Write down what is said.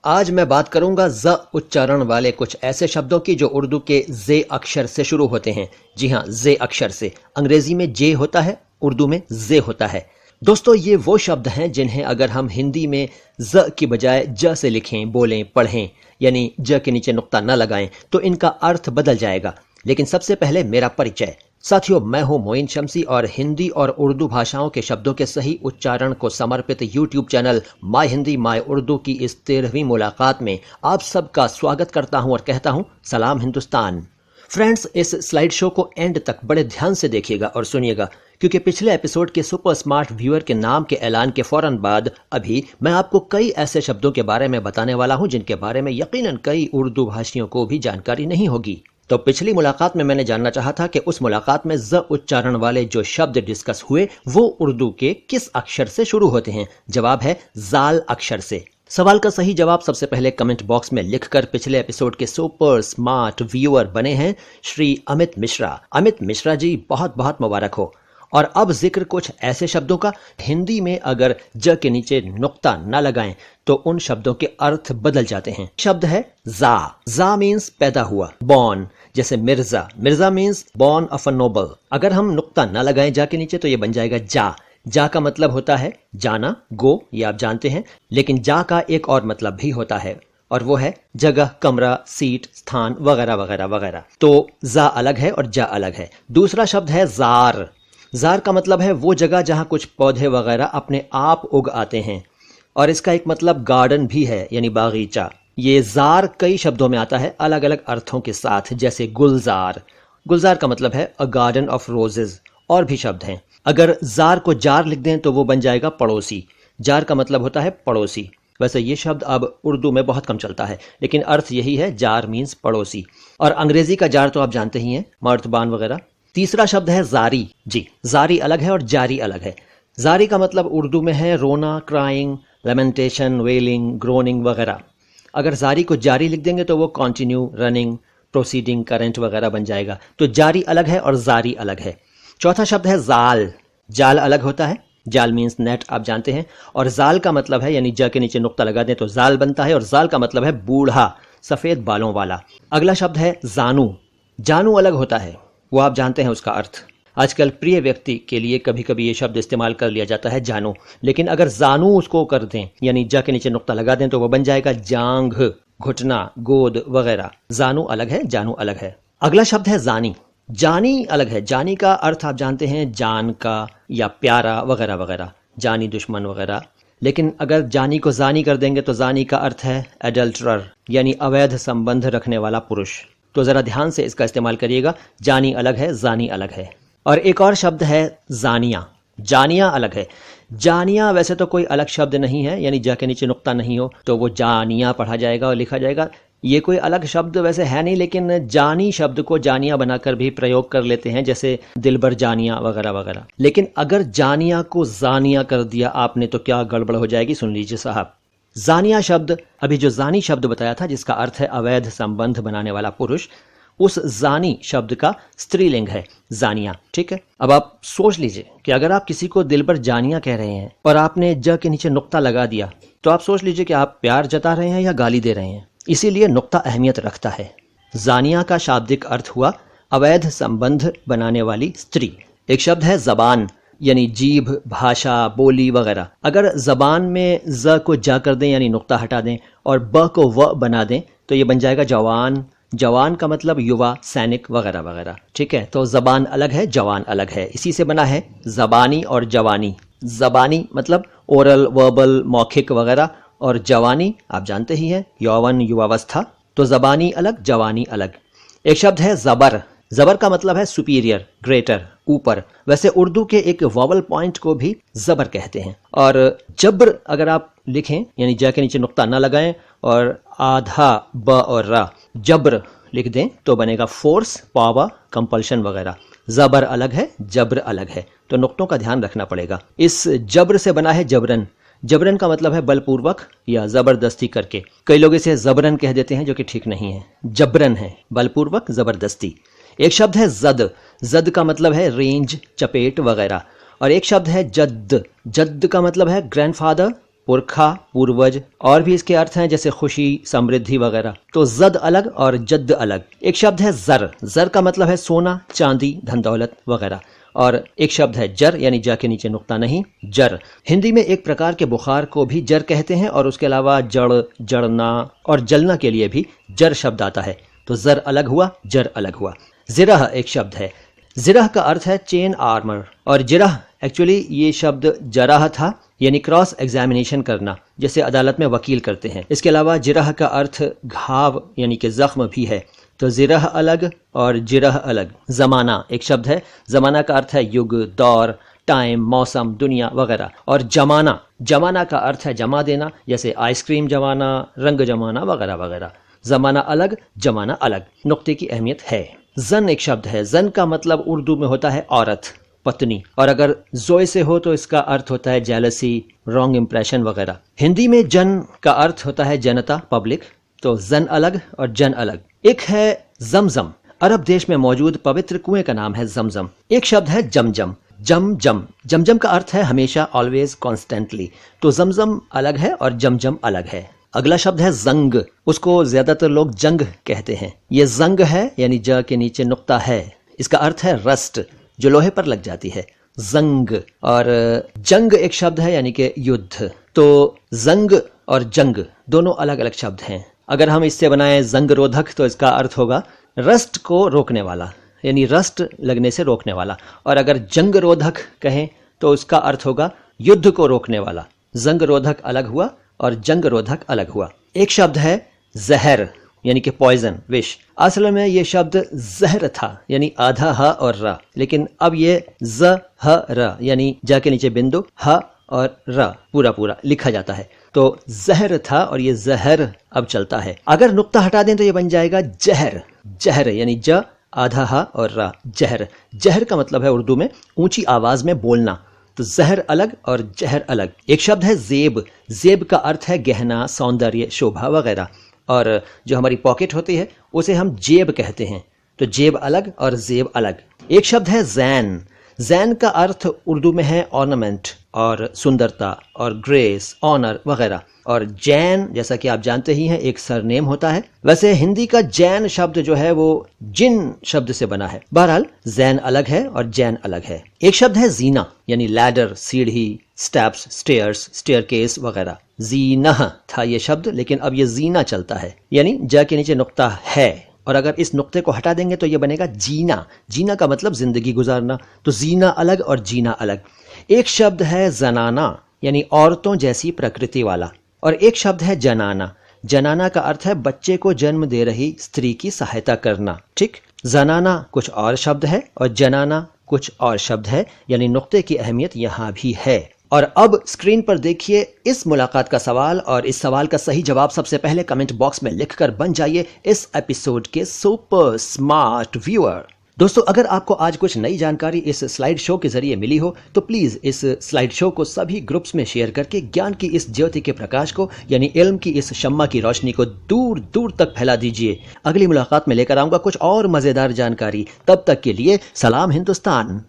आज मैं बात करूंगा ज उच्चारण वाले कुछ ऐसे शब्दों की जो उर्दू के जे अक्षर से शुरू होते हैं। जी हाँ, जे अक्षर से। अंग्रेजी में जे होता है, उर्दू में जे होता है। दोस्तों, ये वो शब्द हैं जिन्हें अगर हम हिंदी में ज की बजाय ज से लिखें, बोलें, पढ़ें, यानी ज के नीचे नुक्ता न लगाएं, तो इनका अर्थ बदल जाएगा। लेकिन सबसे पहले मेरा परिचय। साथियों, मैं हूं मोइन शम्सी और हिंदी और उर्दू भाषाओं के शब्दों के सही उच्चारण को समर्पित YouTube channel my Hindi my Urdu की इस 13वीं मुलाकात में आप सबका स्वागत करता हूं और कहता हूं सलाम हिंदुस्तान। फ्रेंड्स, इस स्लाइड शो को एंड तक बड़े ध्यान से देखिएगा और सुनिएगा, क्योंकि पिछले एपिसोड के सुपर स्मार्ट व्यूअर के नाम के ऐलान के फौरन बाद अभी मैं आपको कई ऐसे शब्दों के बारे में बताने वाला हूं जिनके बारे में यकीनन कई उर्दू भाषियों को भी जानकारी नहीं होगी। तो पिछली मुलाकात में मैंने जानना चाहा था कि उस मुलाकात में ज उच्चारण वाले जो शब्द डिस्कस हुए वो उर्दू के किस अक्षर से शुरू होते हैं। जवाब है जाल अक्षर से। सवाल का सही जवाब सबसे पहले कमेंट बॉक्स में लिखकर पिछले एपिसोड के सुपर स्मार्ट व्यूअर बने हैं श्री अमित मिश्रा। अमित मिश्रा जी, बहुत बहुत मुबारक हो। और अब जिक्र कुछ ऐसे शब्दों का, हिंदी में अगर ज के नीचे नुक्ता न लगाएं तो उन शब्दों के अर्थ बदल जाते हैं। शब्द है जा। जा मीन्स पैदा हुआ, बॉर्न। जैसे Mirza, Mirza means born of a Nobel. अगर हम नुक्ता न लगाएं जा के नीचे तो ये बन जाएगा जा। जा का मतलब होता है जाना, गो, ये आप जानते हैं। लेकिन जा का एक और मतलब भी होता है और वो है जगह, कमरा, सीट, स्थान वगैरह वगैरह वगैरह। तो जा अलग है और जा अलग है। दूसरा शब्द है जार। जार का मतलब है वो जगह जहां कुछ पौधे वगैरह अपने आप उग आते हैं और इसका एक मतलब गार्डन भी है, यानी बागीचा। ये जार कई शब्दों में आता है अलग अलग अर्थों के साथ, जैसे गुलजार। गुलजार का मतलब है अ गार्डन ऑफ रोजेज। और भी शब्द हैं। अगर जार को जार लिख दें तो वो बन जाएगा पड़ोसी। जार का मतलब होता है पड़ोसी। वैसे ये शब्द अब उर्दू में बहुत कम चलता है, लेकिन अर्थ यही है, जार मीन्स पड़ोसी। और अंग्रेजी का जार तो आप जानते ही हैं, मर्तबान वगैरह। तीसरा शब्द है जारी। जी, जारी अलग है और जारी अलग है। जारी का मतलब उर्दू में है रोना, क्राइंग, लेमेंटेशन, वेलिंग, ग्रोनिंग वगैरह। अगर जारी को जारी लिख देंगे तो वो कंटिन्यू, रनिंग, प्रोसीडिंग, करंट वगैरह बन जाएगा। तो जारी अलग है और जारी अलग है। चौथा शब्द है जाल। जाल अलग होता है, जाल मीन्स नेट, आप जानते हैं। और जाल का मतलब है, यानी जा के नीचे नुक्ता लगा दें तो जाल बनता है, और जाल का मतलब है बूढ़ा, सफेद बालों वाला। अगला शब्द है जानू। जानू अलग होता है, वो आप जानते हैं उसका अर्थ। आजकल प्रिय व्यक्ति के लिए कभी कभी ये शब्द इस्तेमाल कर लिया जाता है, जानू। लेकिन अगर जानू उसको कर दें, यानी जा के नीचे नुक्ता लगा दें, तो वो बन जाएगा जांघ, घुटना, गोद वगैरह। जानू अलग है, जानू अलग है। अगला शब्द है जानी। जानी अलग है। जानी का अर्थ आप जानते हैं, जान का या प्यारा वगैरह वगैरह, जानी दुश्मन वगैरह। लेकिन अगर जानी को जानी कर देंगे तो जानी का अर्थ है एडल्टरर, यानी अवैध संबंध रखने वाला पुरुष। तो जरा ध्यान से इसका इस्तेमाल करिएगा। जानी अलग है, जानी अलग है। और एक और शब्द है जानिया। जानिया अलग है। जानिया वैसे तो कोई अलग शब्द नहीं है, यानी जा के नीचे नुक्ता नहीं हो तो वो जानिया पढ़ा जाएगा और लिखा जाएगा। ये कोई अलग शब्द वैसे है नहीं, लेकिन जानी शब्द को जानिया बनाकर भी प्रयोग कर लेते हैं, जैसे दिलबर जानिया वगैरह वगैरह। लेकिन अगर जानिया को जानिया कर दिया आपने तो क्या गड़बड़ हो जाएगी, सुन लीजिए साहब। जानिया शब्द, अभी जो जानी शब्द बताया था जिसका अर्थ है अवैध संबंध बनाने वाला पुरुष, उस जानी शब्द का स्त्रीलिंग है जानिया। ठीक है, अब आप सोच लीजिए कि अगर आप किसी को दिल पर जानिया कह रहे हैं और आपने ज के नीचे नुक्ता लगा दिया, तो आप सोच लीजिए कि आप प्यार जता रहे हैं या गाली दे रहे हैं। इसीलिए नुक्ता अहमियत रखता है। जानिया का शाब्दिक अर्थ हुआ अवैध संबंध बनाने वाली स्त्री। एक शब्द है जबान, यानी जीभ, भाषा, बोली वगैरह। अगर जबान में ज को जा कर दें, यानी नुक्ता हटा दें, और ब को व बना दें, तो ये बन जाएगा जवान। जवान का मतलब युवा, सैनिक वगैरह वगैरह। ठीक है, तो जबान अलग है, जवान अलग है। इसी से बना है जबानी और जवानी। जबानी मतलब ओरल, वर्बल, मौखिक वगैरह, और जवानी आप जानते ही हैं, यौवन, युवावस्था। तो जबानी अलग, जवानी अलग। एक शब्द है जबर। जबर का मतलब है सुपीरियर, ग्रेटर, ऊपर। वैसे उर्दू के एक वॉवल पॉइंट को भी जबर कहते हैं। और जब्र अगर आप लिखें, यानी जा के नीचे नुक्ता न लगाएं और आधा ब और रा, जब्र लिख दें तो बनेगा फोर्स, पावर, कंपल्शन वगैरह। जबर अलग है, जब्र अलग है, तो नुक्तों का ध्यान रखना पड़ेगा। इस जब्र से बना है जबरन। जबरन का मतलब है बलपूर्वक या जबरदस्ती करके। कई लोग इसे जबरन कह देते हैं, जो कि ठीक नहीं है। जबरन है बलपूर्वक, जबरदस्ती। एक शब्द है जद। जद का मतलब है रेंज, चपेट वगैरह। और एक शब्द है जद्द। जद्द का मतलब है ग्रैंडफादर, पुरखा, पूर्वज, और भी इसके अर्थ हैं जैसे खुशी, समृद्धि वगैरह। तो जद अलग और जद्द अलग। एक शब्द है जर। जर का मतलब है सोना, चांदी, धन दौलत वगैरह। और एक शब्द है जर, यानी जा के नीचे नुक्ता नहीं, जर। हिंदी में एक प्रकार के बुखार को भी जर कहते हैं, और उसके अलावा जड़, जड़ना और जलना के लिए भी जर शब्द आता है। तो जर अलग हुआ, जर अलग हुआ। जिरह एक शब्द है। जिरह का अर्थ है चेन आर्मर, और जिरह एक्चुअली ये शब्द जराह था, यानी क्रॉस एग्जामिनेशन करना, जैसे अदालत में वकील करते हैं। इसके अलावा जिरह का अर्थ घाव यानी कि जख्म भी है। तो जिरह अलग और जिरह अलग। जमाना एक शब्द है। जमाना का अर्थ है युग, दौर, टाइम, मौसम, दुनिया वगैरह। और जमाना, जमाना का अर्थ है जमा देना, जैसे आइसक्रीम जमाना, रंग जमाना वगैरह वगैरह। जमाना अलग, जमाना अलग। नुक्ते की अहमियत है। जन एक शब्द है। जन का मतलब उर्दू में होता है औरत, पत्नी, और अगर जोए से हो तो इसका अर्थ होता है जेलसी, रॉन्ग इंप्रेशन वगैरह। हिंदी में जन का अर्थ होता है जनता, पब्लिक। तो जन अलग और जन अलग। एक है जमजम। अरब देश में मौजूद पवित्र कुएं का नाम है जमजम। एक शब्द है जमजम। जमजम, जमजम का अर्थ है हमेशा, ऑलवेज, कॉन्स्टेंटली। तो जमजम अलग है और जमजम अलग है। अगला शब्द है जंग। उसको ज्यादातर लोग जंग कहते हैं। ये जंग है, यानी ज के नीचे नुक्ता है। इसका अर्थ है रस्ट, जो लोहे पर लग जाती है, जंग। और जंग एक शब्द है, यानी कि युद्ध। तो जंग और जंग दोनों अलग अलग शब्द हैं। अगर हम इससे बनाएं जंग रोधक तो इसका अर्थ होगा रस्ट को रोकने वाला, यानी रस्ट लगने से रोकने वाला। और अगर जंग रोधक कहें तो उसका अर्थ होगा युद्ध को रोकने वाला। जंग रोधक अलग हुआ और जंग रोधक अलग हुआ। एक शब्द है जहर, यानी कि पॉइजन, विष। असल में ये शब्द जहर था, यानी आधा ह और र, लेकिन अब ये ज ह र, यानी जा के नीचे बिंदु, ह और र पूरा पूरा लिखा जाता है। तो जहर था और ये जहर अब चलता है। अगर नुक्ता हटा दें तो ये बन जाएगा जहर। जहर यानी ज, आधा ह और र, जहर। जहर का मतलब है उर्दू में ऊंची आवाज में बोलना। तो जहर अलग और जहर अलग। एक शब्द है जेब। जेब का अर्थ है गहना, सौंदर्य, शोभा वगैरह। और जो हमारी पॉकेट होती है उसे हम जेब कहते हैं। तो जेब अलग और जेब अलग। एक शब्द है जैन। जैन का अर्थ उर्दू में है ऑर्नामेंट और सुंदरता और ग्रेस, ऑनर वगैरह। और जैन जैसा कि आप जानते ही हैं एक सरनेम होता है। वैसे हिंदी का जैन शब्द जो है वो जिन शब्द से बना है। बहरहाल जैन अलग है और जैन अलग है। एक शब्द है जीना, यानी लैडर, सीढ़ी, स्टेप्स, स्टेयर्स, स्टेयरकेस वगैरह। जीना था ये शब्द, लेकिन अब ये जीना चलता है, यानी ज के नीचे नुक्ता है। और अगर इस नुक्ते को हटा देंगे तो ये बनेगा जीना। जीना का मतलब जिंदगी गुजारना। तो जीना अलग और जीना अलग। एक शब्द है जनाना, यानी औरतों जैसी प्रकृति वाला। और एक शब्द है जनाना। जनाना का अर्थ है बच्चे को जन्म दे रही स्त्री की सहायता करना। ठीक, जनाना कुछ और शब्द है और जनाना कुछ और शब्द है, यानी नुक्ते की अहमियत यहाँ भी है। और अब स्क्रीन पर देखिए इस मुलाकात का सवाल, और इस सवाल का सही जवाब सबसे पहले कमेंट बॉक्स में लिखकर बन जाइए इस एपिसोड के सुपर स्मार्ट व्यूअर। दोस्तों, अगर आपको आज कुछ नई जानकारी इस स्लाइड शो के जरिए मिली हो तो प्लीज इस स्लाइड शो को सभी ग्रुप्स में शेयर करके ज्ञान की इस ज्योति के प्रकाश को, यानी इल्म की इस शम्मा की रोशनी को दूर दूर तक फैला दीजिए। अगली मुलाकात में लेकर आऊंगा कुछ और मजेदार जानकारी। तब तक के लिए सलाम हिंदुस्तान।